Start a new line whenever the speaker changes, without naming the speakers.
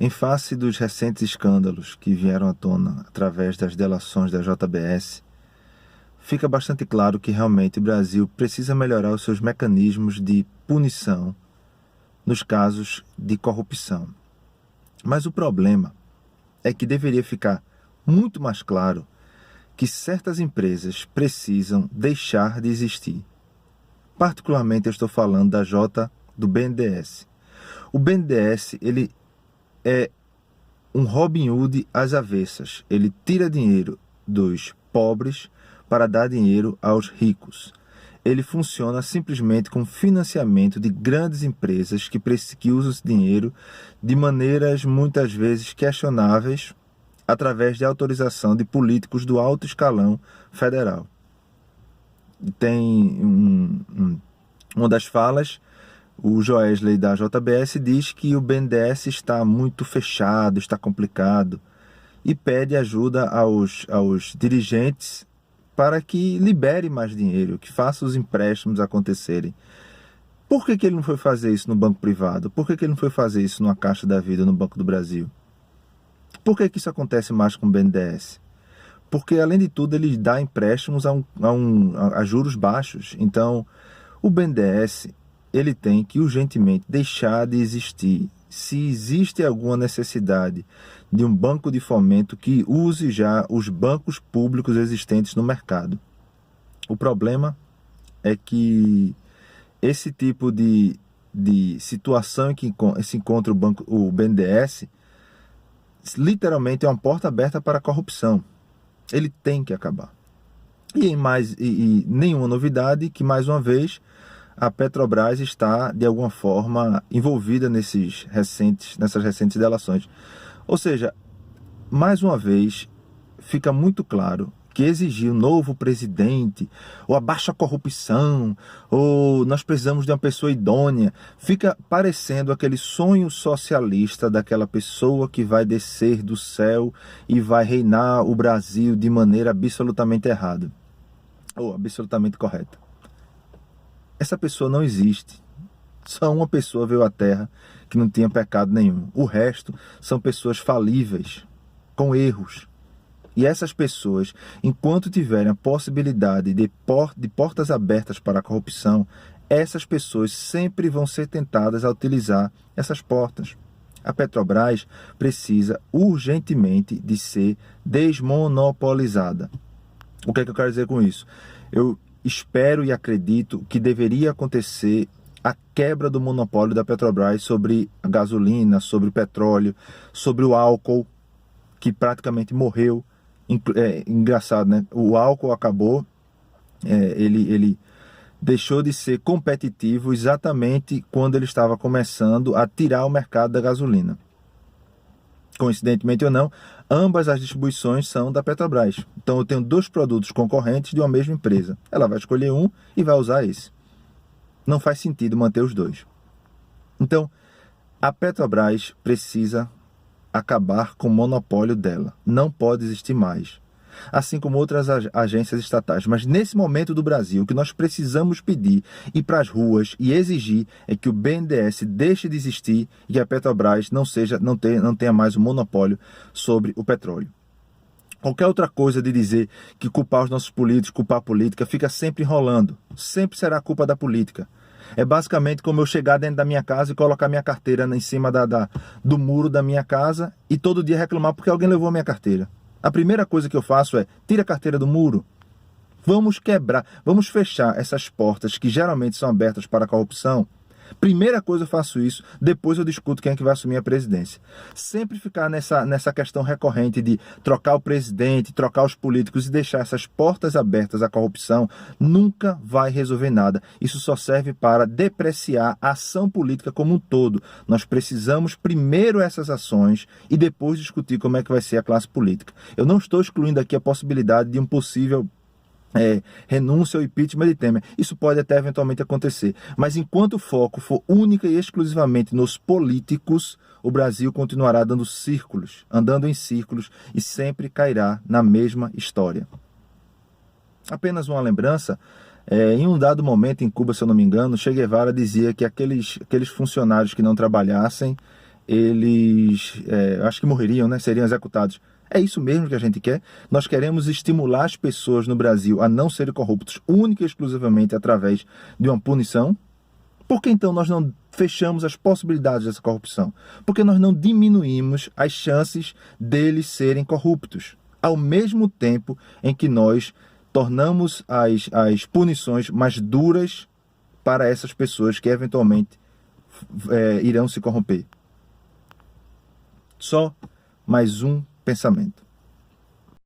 Em face dos recentes escândalos que vieram à tona através das delações da JBS, fica bastante claro que realmente o Brasil precisa melhorar os seus mecanismos de punição nos casos de corrupção. Mas o problema é que deveria ficar muito mais claro que certas empresas precisam deixar de existir. Particularmente eu estou falando do BNDES. O BNDES, ele é um Robin Hood às avessas. Ele tira dinheiro dos pobres para dar dinheiro aos ricos. Ele funciona simplesmente com financiamento de grandes empresas que usam esse dinheiro de maneiras muitas vezes questionáveis através de autorização de políticos do alto escalão federal. Tem uma das falas, o Joesley da JBS diz que o BNDES está muito fechado, está complicado, e pede ajuda aos dirigentes para que libere mais dinheiro, que faça os empréstimos acontecerem. Por que ele não foi fazer isso no banco privado? Por que ele não foi fazer isso numa Caixa da Vida, no Banco do Brasil? Por que isso acontece mais com o BNDES? Porque, além de tudo, ele dá empréstimos a juros baixos. Então, o BNDES ele tem que urgentemente deixar de existir. Se existe alguma necessidade de um banco de fomento que use já os bancos públicos existentes no mercado. O problema é que esse tipo de situação em que se encontra o BNDES literalmente é uma porta aberta para a corrupção. Ele tem que acabar. E nenhuma novidade que, mais uma vez, a Petrobras está, de alguma forma, envolvida nessas recentes delações. Ou seja, mais uma vez, fica muito claro que exigir um novo presidente, ou abaixa a corrupção, ou nós precisamos de uma pessoa idônea, fica parecendo aquele sonho socialista daquela pessoa que vai descer do céu e vai reinar o Brasil de maneira absolutamente errada, ou absolutamente correta. Essa pessoa não existe. Só uma pessoa veio à Terra que não tinha pecado nenhum. O resto são pessoas falíveis, com erros. E essas pessoas, enquanto tiverem a possibilidade de portas abertas para a corrupção, essas pessoas sempre vão ser tentadas a utilizar essas portas. A Petrobras precisa urgentemente de ser desmonopolizada. O que é que eu quero dizer com isso? Eu espero e acredito que deveria acontecer a quebra do monopólio da Petrobras sobre a gasolina, sobre o petróleo, sobre o álcool, que praticamente morreu. Engraçado, né? O álcool acabou, ele deixou de ser competitivo exatamente quando ele estava começando a tirar o mercado da gasolina. Coincidentemente ou não, ambas as distribuições são da Petrobras. Então eu tenho dois produtos concorrentes de uma mesma empresa. Ela vai escolher um e vai usar esse. Não faz sentido manter os dois. Então, a Petrobras precisa acabar com o monopólio dela. Não pode existir mais. Assim como outras agências estatais. Mas nesse momento do Brasil, o que nós precisamos pedir, ir para as ruas e exigir é que o BNDES deixe de existir e que a Petrobras não tenha mais o monopólio sobre o petróleo. Qualquer outra coisa de dizer que culpar os nossos políticos, culpar a política, fica sempre enrolando. Sempre será culpa da política. É basicamente como eu chegar dentro da minha casa e colocar minha carteira em cima do muro da minha casa e todo dia reclamar porque alguém levou a minha carteira. A primeira coisa que eu faço é, tira a carteira do muro. Vamos quebrar, vamos fechar essas portas que geralmente são abertas para a corrupção. Primeira coisa eu faço isso, depois eu discuto quem é que vai assumir a presidência. Sempre ficar nessa questão recorrente de trocar o presidente, trocar os políticos e deixar essas portas abertas à corrupção nunca vai resolver nada. Isso só serve para depreciar a ação política como um todo. Nós precisamos primeiro essas ações e depois discutir como é que vai ser a classe política. Eu não estou excluindo aqui a possibilidade de um possível renúncia ou impeachment de Temer. Isso pode até eventualmente acontecer. Mas enquanto o foco for única e exclusivamente nos políticos, o Brasil continuará andando em círculos e sempre cairá na mesma história. Apenas uma lembrança, em um dado momento em Cuba, se eu não me engano, Che Guevara dizia que aqueles funcionários que não trabalhassem, eles acho que morreriam, né? Seriam executados. É isso mesmo que a gente quer? Nós queremos estimular as pessoas no Brasil a não serem corruptos única e exclusivamente através de uma punição? Por que então nós não fechamos as possibilidades dessa corrupção? Porque nós não diminuímos as chances deles serem corruptos, ao mesmo tempo em que nós tornamos as punições mais duras para essas pessoas que eventualmente irão se corromper. Só mais um pensamento.